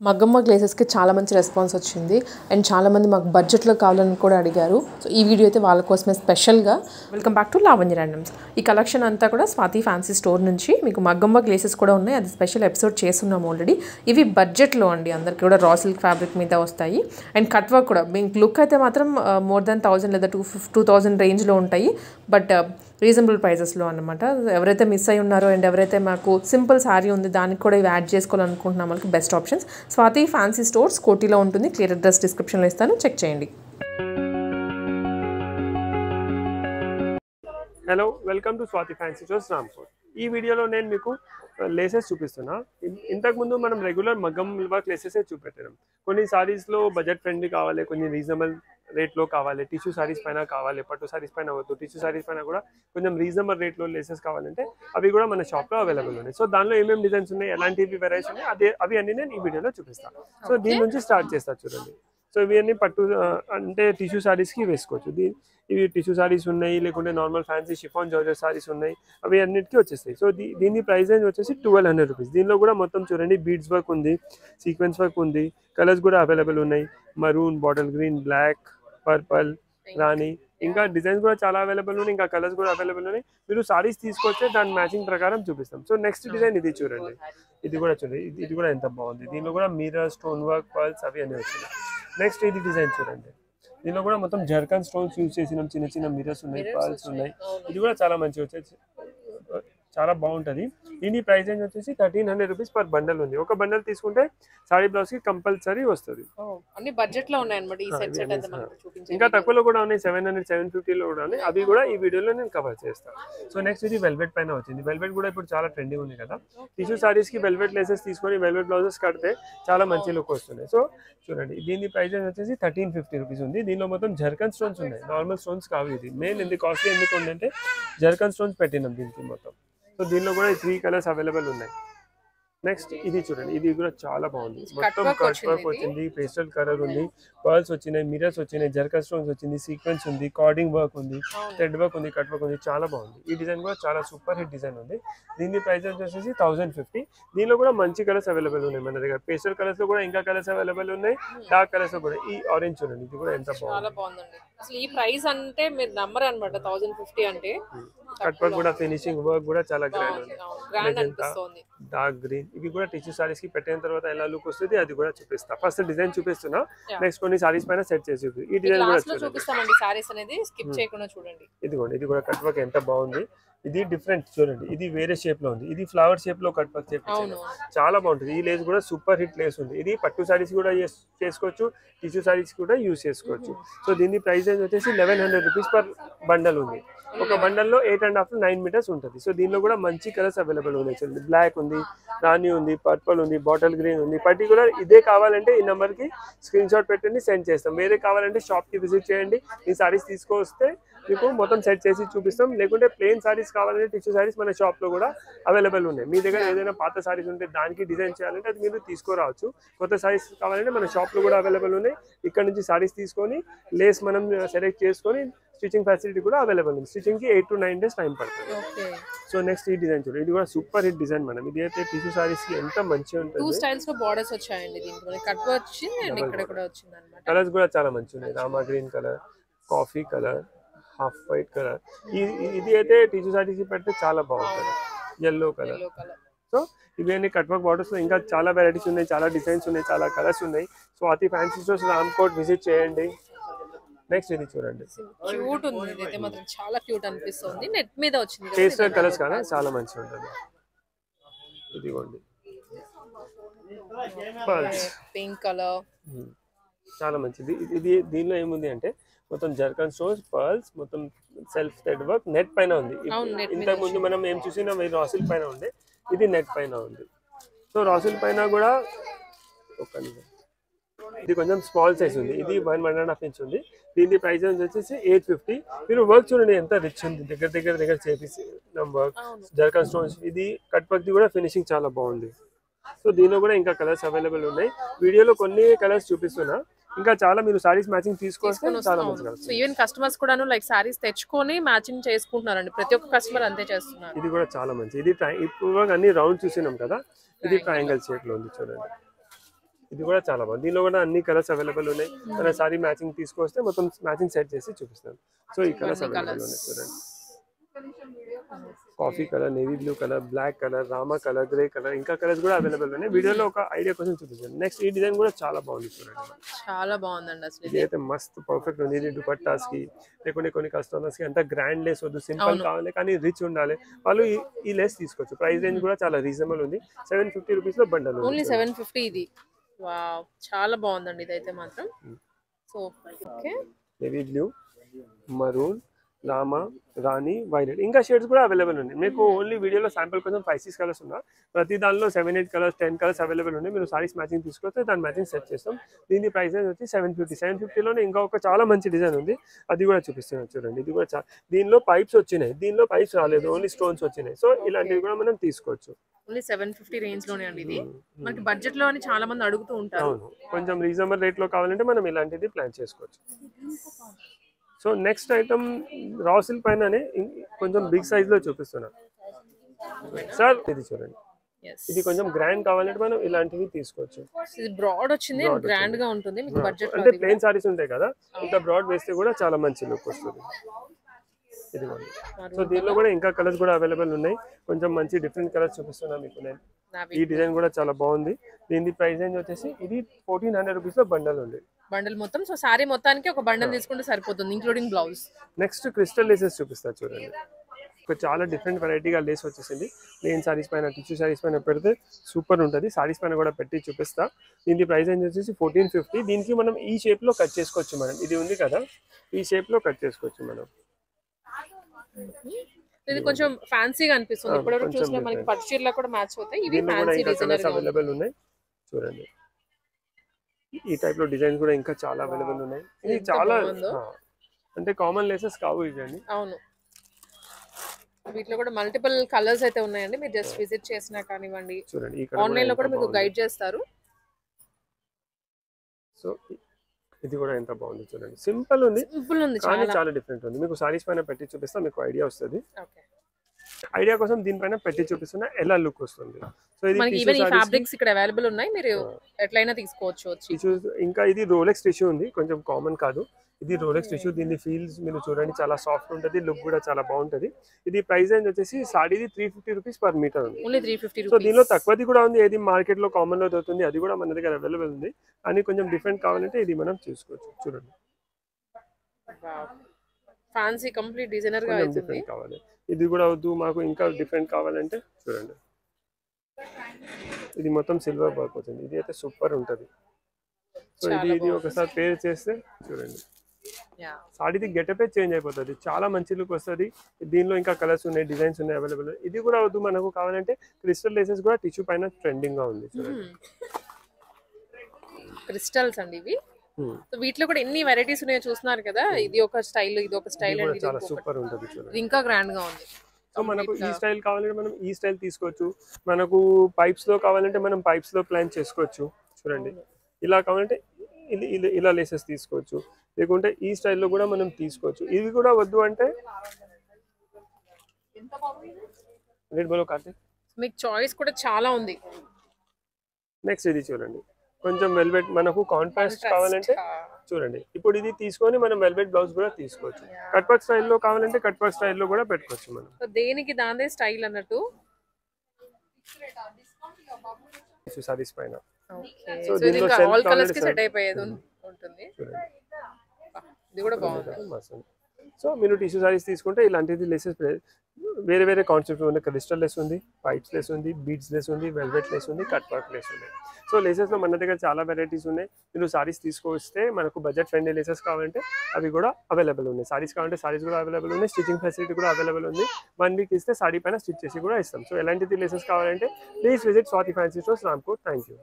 మగ్గమ్మ గ్లేసెస్కి చాలా మంచి రెస్పాన్స్ వచ్చింది అండ్ చాలామంది మాకు బడ్జెట్లో కావాలని కూడా అడిగారు. సో ఈ వీడియో అయితే వాళ్ళ కోసమే స్పెషల్గా. Welcome back to Lavanya randoms. ఈ కలెక్షన్ అంతా కూడా స్వాతి ఫ్యాన్సీ స్టోర్ నుంచి మీకు మగ్గమ్మ గ్లేసెస్ కూడా ఉన్నాయి. అది స్పెషల్ ఎపిసోడ్ చేస్తున్నాము ఆల్రెడీ. ఇవి బడ్జెట్లో అండి, అందరికీ కూడా రా సిల్క్ ఫ్యాబ్రిక్ మీద వస్తాయి. అండ్ కట్ వర్క్ కూడా మీకు లుక్ అయితే మాత్రం మోర్ దాన్ 1000 లేదా 2000 రేంజ్లో ఉంటాయి. బట్ రీజనబుల్ ప్రైజెస్లో అనమాట. ఎవరైతే మిస్ అయి ఉన్నారో అండ్ ఎవరైతే మాకు సింపుల్ శారీ ఉంది దానికి కూడా ఇవి యాడ్ చేసుకోవాలనుకుంటున్నాం, వాళ్ళకి best options Swathi fancy stores కోటిలో ఉంటుంది. క్లియర్ అడ్రస్ డిస్క్రిప్షన్లో ఇస్తాను, చెక్ చేయండి. Hello, welcome to Swathi fancy stores Rampur. ఈ వీడియోలో నేను మీకు లేసెస్ చూపిస్తున్నా. ఇంతకుముందు మనం రెగ్యులర్ మగ్గం వర్క్ లేసెస్ చూపెట్టాం. కొన్ని సారీస్లో బడ్జెట్ ఫ్రెండ్లీ కావాలి, కొన్ని రీజనబుల్ రేట్లో కావాలి, టిష్యూ సారీస్ పైన కావాలి, పట్టు సారీస్ పైన వద్దు, టిష్యూ సారీస్ పైన కూడా కొంచెం రీజనబుల్ రేట్లో లేసెస్ కావాలంటే అవి కూడా మన షాప్లో అవైలబుల్ ఉన్నాయి. సో దానిలో ఏమేమి డిజైన్స్ ఉన్నాయి, ఎలాంటివి వెరైటీస్ ఉన్నాయి, అవి అన్ని నేను ఈ వీడియోలో చూపిస్తాను. సో దీని నుంచి స్టార్ట్ చేస్తా చూడండి. సో ఇవి అన్ని పట్టు అంటే టిష్యూ సారీస్కి వేసుకోవచ్చు. ఇవి టిష్యూ సారీస్ ఉన్నాయి, లేకుంటే normal fancy chiffon georgette saris ఉన్నాయి, అవి అన్నిటికీ వచ్చేస్తాయి. సో దీని ప్రైస్ రేంజ్ వచ్చేసి 1200 రూపీస్. దీనిలో కూడా మొత్తం చూడండి, బీడ్స్ వర్క్ ఉంది, సీక్వెన్స్ వర్క్ ఉంది, కలర్స్ కూడా అవైలబుల్ ఉన్నాయి. Maroon, bottle green, black, purple, rani, ఇంకా డిజైన్స్ కూడా చాలా అవైలబుల్ ఉన్నాయి, ఇంకా కలర్స్ కూడా అవైలబుల్ ఉన్నాయి. మీరు సారీస్ తీసుకొస్తే దాని మ్యాచింగ్ ప్రకారం చూపిస్తాం. సో నెక్స్ట్ డిజైన్ ఇది చూడండి, ఇది కూడా చూడండి, ఇది కూడా ఎంత బాగుంది. దీనిలో కూడా మిర్రర్, స్టోన్ వర్క్, పర్ల్స్ అవి అన్నీ వచ్చినాయి. నెక్స్ట్ ఇది డిజైన్ చూడండి, దీనిలో కూడా మొత్తం జర్కన్ స్టోన్స్ యూజ్ చేసిన చిన్న చిన్న మిర్రర్స్ ఉన్నాయి, పర్ల్స్ ఉన్నాయి. ఇది కూడా చాలా మంచిగా వచ్చేసి చాలా బాగుంటుంది. దీని ప్రైస్ రేంజ్ వచ్చేసి 1300 రూపీస్ పర్ బండల్ ఉంది. ఒక బండల్ తీసుకుంటే సారీ బ్లౌజ్ కి కంపల్సరీ వస్తుంది. ఇంకా తక్కువలో కూడా ఉన్నాయి, 700, 750లో కూడా ఉన్నాయి. అవి కూడా ఈ వీడియోలో నేను కవర్ చేస్తాను. సో నెక్స్ట్ ఇది వెల్వెట్ పైన వచ్చింది. వెల్వెట్ కూడా ఇప్పుడు చాలా ట్రెండింగ్ ఉంది కదా. టిష్యూ సారీస్ కి వెల్వెట్ లేసెస్ తీసుకొని వెల్వెట్ బ్లౌజెస్ కడితే చాలా మంచి లుక్ వస్తున్నాయి. సో చూడండి, దీని ప్రైస్ రేంజ్ వచ్చేసి 1350 రూపీస్ ఉంది. దీనిలో మొత్తం జర్కన్ స్టోన్స్ ఉన్నాయి, నార్మల్ స్టోన్స్ కావు. ఇది మెయిన్ ఎందుకు కాస్ట్లీ ఎందుకు ఉందంటే జర్కన్ స్టోన్స్ పెట్టినాం దీనికి మొత్తం. సో దీనిలో కూడా 3 కలర్స్ అవైలబుల్ ఉన్నాయి. నెక్స్ట్ ఇది చూడండి, ఇది కూడా చాలా బాగుంది. మొత్తం కట్ వర్క్ వచ్చింది, పేస్టల్ కలర్ ఉంది, పర్ల్స్ వచ్చినాయి, మిరర్స్ వచ్చినాయి, జర్కన్ స్టోన్స్ వచ్చింది, సీక్వెన్స్ ఉంది, కార్డింగ్ వర్క్ ఉంది, థ్రెడ్ వర్క్ ఉంది, కట్ వర్క్ ఉంది, చాలా బాగుంది. ఈ డిజైన్ కూడా చాలా సూపర్ హిట్ డిజైన్ ఉంది. దీని ప్రైస్ వచ్చేసి 1050. దీనిలో కూడా మంచి కలర్స్ అవైలబుల్ ఉన్నాయి మన దగ్గర. పేస్టల్ కలర్స్ లో కూడా ఇంకా కలర్స్ అవైలబుల్ ఉన్నాయి, డార్క్ కలర్స్ లో కూడా. ఈ ఆరెంజ్ చూడండి, ఇది కూడా ఎంత బాగుంది. అసలు ఈ ప్రైస్ అంటే మీరు నమ్మరు అన్నమాట, 1050 అంటే. కట్ వర్క్ కూడా, ఫినిషింగ్ వర్క్ కూడా చాలా గ్రాండ్ ఉంది. డార్క్ గ్రీన్, ఇవి కూడా టిష్యూ సారీస్ కి పెట్టిన తర్వాత ఎలా లుక్ వస్తుంది అది కూడా చూపిస్తా. ఫస్ట్ డిజైన్ చూపిస్తున్నా, నెక్స్ట్ కొన్ని సారీస్ పైన సెట్ చేసి ఈ డిజైన్ కూడా చూపిస్తామండి. సారీస్ అనేది స్కిప్ చేయకుండా చూడండి. ఇదిగోండి, ఇది కూడా కట్ వర్క్ ఎంత బాగుంది. ఇది డిఫరెంట్ చూడండి, ఇది వేరే షేప్ లో ఉంది, ఇది ఫ్లవర్ షేప్ లో కట్ వర్క్ చేపించాను, చాలా బాగుంటుంది. ఈ లేస్ కూడా సూపర్ హిట్ లేస్ ఉంది. ఇది పట్టు సారీస్ కూడా చేసుకోవచ్చు, టిష్యూ సారీస్ కూడా యూజ్ చేసుకోవచ్చు. సో దీని ప్రైస్ వచ్చేసి 1100 రూపీస్ పర్ బండల్ ఉంది. ఒక బండల్లో 8.5 to 9 మీటర్స్ ఉంటుంది. సో దీనిలో కూడా మంచి కలర్స్ అవైలబుల్ ఉన్నాయి చూడండి. బ్లాక్ ఉంది, రాణి ఉంది, పర్పుల్ ఉంది, బాటిల్ గ్రీన్ ఉంది. పర్టికులర్ ఇదే కావాలంటే ఈ నెంబర్కి స్క్రీన్ షాట్ పెట్టండి, సెండ్ చేస్తాం. వేరే కావాలంటే షాప్కి విజిట్ చేయండి, ఈ సారీస్ తీసుకొస్తే మీకు మొత్తం సెట్ చేసి చూపిస్తాం. లేకుంటే ప్లెయిన్ సారీస్ కావాలంటే టిష్యూ సారీస్ మన షాప్లో కూడా అవైలబుల్ ఉన్నాయి. మీ దగ్గర ఏదైనా పాత సారీస్ ఉంటే దానికి డిజైన్ చేయాలంటే అది మీరు తీసుకురావచ్చు. కొత్త సారీస్ కావాలంటే మన షాప్లో కూడా అవైలబుల్ ఉన్నాయి. ఇక్కడ నుంచి సారీస్ తీసుకొని లేస్ మనం సెలెక్ట్ చేసుకొని స్టిచింగ్ ఫెసిలిటీ కూడా అవైలబుల్ ఉంది. స్టిచింగ్ కి 8 to 9 days టైం పడుతుంది. సో నెక్స్ట్ ఈ డిజైన్ చూడండి, ఇది కూడా సూపర్ హిట్ డిజైన్ మేడం. ఇది అయితే టిష్యూ సారీస్ కి ఎంత మంచిగా ఉంటుంది. 2 స్టైల్స్ లో బోర్డర్స్ వచ్చాయండి, దీనికి మనకి కట్ వర్క్ వచ్చింది అండ్ ఇక్కడ కూడా వచ్చింది అన్నమాట. కలర్స్ కూడా చాలా మంచిగా ఉన్నాయి, Rama green colour, coffee colour, half white colour. ఇది అయితే టిష్యూ సారీస్ కి పెడితే చాలా బాగుంటుంది. yellow colour. సో ఇవన్నీ కట్ వర్క్ బార్డర్స్ లో ఇంకా చాలా వెరైటీస్ ఉన్నాయి, చాలా డిజైన్స్ ఉన్నాయి, చాలా కలర్స్ ఉన్నాయి. సో అతి ఫ్యాన్సీ స్టోర్స్ రామ్కోట్ విజిట్ చేయండి. నెక్స్ట్ ఇది చూడండి, క్యూట్ ఉంది. ఇదైతే మాత్రం చాలా క్యూట్ అనిపిస్తుంది. నెట్ మీద వచ్చింది, పేస్టల్ కలర్స్ కానీ చాలా మంచిగా ఉంటుంది. ఇదిగోండి పర్ల్స్, పింక్ కలర్, చాలా మంచిది. ఇది దీనిలో ఏముంది అంటే మొత్తం జర్కన్ స్టోన్స్, పర్ల్స్, మొత్తం సెల్ఫ్ థ్రెడ్ వర్క్, నెట్ పైన ఉంది. ఇంతకు ముందు మనం ఏం చూసినా రాసిల్ పైన ఉండే, ఇది నెట్ పైన ఉంది. సో రాసిల్ పైన కూడా ఇది కొంచెం స్మాల్ సైజ్ ఉంది. ఇది 1.5 ఇంచ్ ఉంది. దీని ప్రైస్ వచ్చేసి 850. మీరు వర్క్ చూడండి ఎంత రిచ్ ఉంది, దగ్గర చేసి వర్క్, జర్కన్ స్టోన్స్. ఇది కట్ వర్క్ కూడా ఫినిషింగ్ చాలా బాగుంది. సో దీనిలో కూడా ఇంకా కలర్స్ అవైలబుల్ ఉన్నాయి. వీడియోలో కొన్ని కలర్స్ చూపిస్తున్నా, ఇంకా చాలా మీరు సారీస్ మ్యాచింగ్ తీసుకొస్తే చాలా మంచిగా. సో ఈవెన్ కస్టమర్స్ కూడాను లైక్ సారీస్ తెచ్చుకొని మ్యాచింగ్ చేసుకుంటున్నారండి, ప్రతి ఒక్క కస్టమర్ అంతే చేస్తున్నారు. ఇది కూడా చాలా మంచి. ఇది ఇప్పుడు అన్ని రౌండ్ చూసినాం కదా, ఇది ట్రయాంగిల్ షేప్ లో ఉంది చూడండి. ఇది కూడా చాలా బాగుంది. దీనిలో కూడా అన్ని కలర్స్ అవైలబుల్ ఉన్నాయి. మన సారీ మ్యాచింగ్ తీసుకొస్తే మొత్తం మ్యాచింగ్ సెట్ చేసి చూపిస్తాను. సో ఈ కలర్స్ అవైలబుల్ ఉన్నాయి చూడండి. Coffee colour, navy blue colour, black colour, రామా కలర్, గ్రే కలర్, ఇంకా కలర్స్ కూడా అవైలబుల్ ఉన్నాయి. వీడియోలో ఒక ఐడియా కోసం చూపిస్తాను. నెక్స్ట్ ఈ డిజైన్ కూడా చాలా బాగుంది చూడండి. చాలా బాగుందండి అసలు ఇది అయితే మస్త్ పర్ఫెక్ట్ ఉంది. ఇది దుపట్టాస్ కి లేకుంటే కొన్ని కస్టమర్స్ కి అంత గ్రాండ్ లేస్ వద్దు, సింపుల్ కావాలి కానీ రిచ్ ఉండాలి, వాళ్ళు ఈ లేస్ తీసుకోవచ్చు. ప్రైస్ రేంజ్ కూడా చాలా రీజనబుల్ ఉంది. 750 రూపీస్ లో బండల్. ఓన్లీ 750 ఇది. వావ్, చాలా బాగుందండి ఇదైతే మాత్రం. So okay, navy blue, maroon, rama, rani, violet, ఇంకా షేడ్స్ కూడా అవైలబుల్ ఉన్నాయి. మీకు ఓన్లీ వీడియోలో శాంపుల్ కోసం 5-6 కలర్స్ ఉన్నా, ప్రతి దానిలో 7-8 కలర్స్ 10 కలర్స్ అవైలబుల్ ఉన్నాయి. మీరు సారీస్ మ్యాచింగ్ తీసుకొస్తే దాని మ్యాచింగ్ సెట్ చేస్తాం. దీని ప్రైస్ వచ్చి 750. 750లోనే ఇంకా ఒక చాలా మంచి డిజైన్ ఉంది, అది కూడా చూపిస్తున్నాను చూడండి. ఇది కూడా దీనిలో పైప్స్ వచ్చినాయి, దీనిలో పైప్స్ రాలేదు, ఓన్లీ స్టోన్స్ వచ్చినాయి. సో ఇలాంటివి కూడా మనం తీసుకోవచ్చు. ఓన్లీ 750 రేంజ్ లోనే అండి ఇది. మనకి బడ్జెట్ లో అని చాలా మంది అడుగుతూ ఉంటారు. అవును, కొంచెం రీజనబుల్ రేట్ లో కావాలంటే మనం ఇలాంటిది ప్లాన్ చేసుకోవచ్చు. So next item raw silk పైననే కొంచెం బిగ్ సైజ్ లో చూపిస్తున్నా సార్. ఇది చూడండి, ఇది కొంచెం గ్రాండ్ కావాలంటే మనం ఇలాంటివి తీసుకోవచ్చు. ఇది బ్రాడ్ వచ్చింది, గ్రాండ్ గా ఉంటుంది మీకు బడ్జెట్ లో. అంటే ప్లెయిన్ సారీస్ ఉంటాయి కదా, ఇంత బ్రాడ్ వేస్తే కూడా చాలా మంచి లుక్ వస్తుంది. ఇది సో దీనిలో కూడా ఇంకా కలర్స్ కూడా అవైలబుల్ ఉన్నాయి. కొంచెం మంచి డిఫరెంట్ కలర్స్ చూపిస్తున్నా మీకు నేను. ఈ డిజైన్ కూడా చాలా బాగుంది. దీని ప్రైస్ రేంజ్ వచ్చేసి ఇది 1400 రూపీస్ లో బండల్ ఉంది. బండల్ మొత్తం. సో సారీ మొత్తానికి ఒక బండల్ తీసుకుంటే సరిపోతుంది, including blouse. Next crystal laces చూపిస్తా చూడండి. చాలా డిఫరెంట్ వెరైటీగా లేస్ వచ్చేసింది. ప్లెయిన్ సారీస్ పైన, టిష్యూ సారీస్ పైన పెడితే సూపర్ ఉంటుంది. సారీస్ పైన కూడా పెట్టి చూపిస్తా. దీని ప్రైస్ రేంజ్ వచ్చేసి 1450. దీనికి మనం ఈ షేప్ లో కట్ చేసుకోవచ్చు. మనం ఇది ఉంది కదా, ఈ షేప్ లో కట్ చేసుకోవచ్చు మనం. ఇది కొంచెం ఫ్యాన్సీగా అనిపిస్తుంది. ఇప్పుడు చూసినా మనకి పట్టు చీరలో కూడా మ్యాచ్ అవుతాయి. ఇవి ఫ్యాన్సీ డిజైనర్ అవైలబుల్ ఉన్నాయి చూడండి. ఈ టైప్ లో డిజైన్స్ కూడా ఇంకా చాలా అవైలబుల్ ఉన్నాయి. ఇది చాలా అంటే కామన్ లేసెస్ కావు ఇవన్నీ. అవును, వీటిలో కూడా మల్టిపుల్ కలర్స్ అయితే ఉన్నాయండి. మీరు జస్ట్ విజిట్ చేసినా కానివ్వండి, చూడండి ఆన్లైన్ లో కూడా మీకు గైడ్ చేస్తారు. సో ఇది కూడా ఎంత బాగుంది చూడండి. సింపుల్ ఉంది కానీ చాలా డిఫరెంట్ ఉంది. మీకు సారీస్ పైన పెట్టి చూపిస్తా, మీకు ఐడియా వస్తుంది. ఐడియా కోసం దీనిపైన పెట్టి చూపిస్తున్నా ఎలా లుక్ వస్తుంది. సో ఇది మనకి ఈవెన్ ఈ ఫ్యాబ్రిక్స్ ఇక్కడ అవైలబుల్ ఉన్నాయి, మీరు ఎట్లైనా తీసుకోవచ్చు వచ్చి. ఇంకా ఇది రోలెక్స్ టిష్యూ ఉంది, కొంచెం కామన్ కాదు. ఇది రోలెక్స్ టిష్యూ. దీని ఫీల్స్ మీరు చూడండి చాలా సాఫ్ట్ ఉంటుంది, లుక్ కూడా చాలా బాగుంటుంది. ఇది ప్రైస్ రేంజ్ వచ్చేసి సాడీది 350 రూపీస్ పర్ మీటర్ ఉంది. ఓన్లీ 350 సో దీనిలో తక్కువది కూడా ఉంది, ఏది మార్కెట్ లో కామన్ లో దొరుకుతుంది, అది కూడా మన దగ్గర అవైలబుల్ ఉంది. అని కొంచెం డిఫరెంట్ కావాలంటే ఇది మనం చూసుకోవచ్చు. చూడండి ఫ్యాన్సీ కంప్లీట్ డిజైనర్ గా డిఫరెంట్ కావాలి. ఇది కూడా వద్దు మాకు ఇంకా డిఫరెంట్ కావాలంటే చూడండి, ఇది మొత్తం సిల్వర్ వర్క్ అవుతుంది. ఇది అయితే సూపర్ ఉంటుంది. సో ఇది ఒకసారి పేర్ చేస్తే చూడండి, సాడీది గెటపే చేంజ్ అయిపోతుంది, చాలా మంచి లుక్ వస్తుంది. దీనిలో ఇంకా కలర్స్ ఉన్నాయి, డిజైన్స్ ఉన్నాయి అవైలబుల్. ఇది కూడా వద్దు మనకు కావాలంటే క్రిస్టల్ లేసెస్ కూడా టిష్యూ పైన ట్రెండింగ్ గా ఉంది చూడండి. క్రిస్టల్స్ అండి ఇవి. సో వీటిలో కూడా ఎన్ని వెరైటీస్ ఉన్నాయో చూస్తున్నారు కదా. ఇది ఒక స్టైల్, ఇది ఒక స్టైల్ అండి. చాలా సూపర్ ఉంటుంది చూడండి, ఇంకా గ్రాండ్ గా ఉంది. సో మనకు ఈ స్టైల్ కావాలంటే మనం ఈ స్టైల్ తీసుకోవచ్చు. మనకు పైప్స్ లో కావాలంటే మనం పైప్స్ లో ప్లాన్ చేసుకోవచ్చు. చూడండి ఇలా కావాలంటే ఇలా లేసెస్ తీసుకోవచ్చు, లేకుంటే ఈ స్టైల్లో కూడా మనం తీసుకోవచ్చు. ఇవి కూడా వద్దు అంటే రేట్ బోలో కార్తీక్, మీకు చాయిస్ కూడా చాలా ఉంది. నెక్స్ట్ ఇది చూడండి, కొంచెం వెల్వెట్ మనకు కాంట్రాస్ట్ కావాలంటే చూడండి. ఇప్పుడు ఇది తీసుకొని మనం వెల్వెట్ బ్లౌజ్ కూడా తీసుకోవచ్చు. కట్ వర్క్ స్టైల్లో కావాలంటే కట్ వర్క్ స్టైల్లో కూడా పెట్టుకోవచ్చు మనం. సో దేనికి దాందే స్టైల్ అన్నట్టు సారీస్ పైన. సో ఇది ఇంకా ఆల్ కలర్స్ కి సెట్ అయిపోయేది ఉంటుంది. ఇది కూడా బాగుంది. సో మీరు టిష్యూ సారీస్ తీసుకుంటే ఇలాంటిది లేసెస్ వేరే వేరే కాన్సెప్ట్ ఉంది. క్రిస్టల్ లెస్ ఉంది, పైప్స్ లెస్ ఉంది, బీడ్స్ లెస్ ఉంది, వెల్వెట్ లెస్ ఉంది, కట్ వర్క్ లెస్ ఉంది. సో లేసెస్లో మన దగ్గర చాలా వెరైటీస్ ఉన్నాయి. మీరు సారీస్ తీసుకొస్తే మనకు బడ్జెట్ ఫ్రెండ్లీ లేసెస్ కావాలంటే అవి కూడా అవైలబుల్ ఉన్నాయి. సారీస్ కావాలంటే సారీస్ కూడా అవైలబుల్ ఉన్నాయి. స్టిచింగ్ ఫెసిలిటీ కూడా అవైలబుల్ ఉంది. 1 వీక్ ఇస్తే సారీ పైన స్టిచ్ చేసి కూడా ఇస్తాం. సో ఎలాంటిది లేసెస్ కావాలంటే please visit Swathi fancy stores Rampur. Thank you.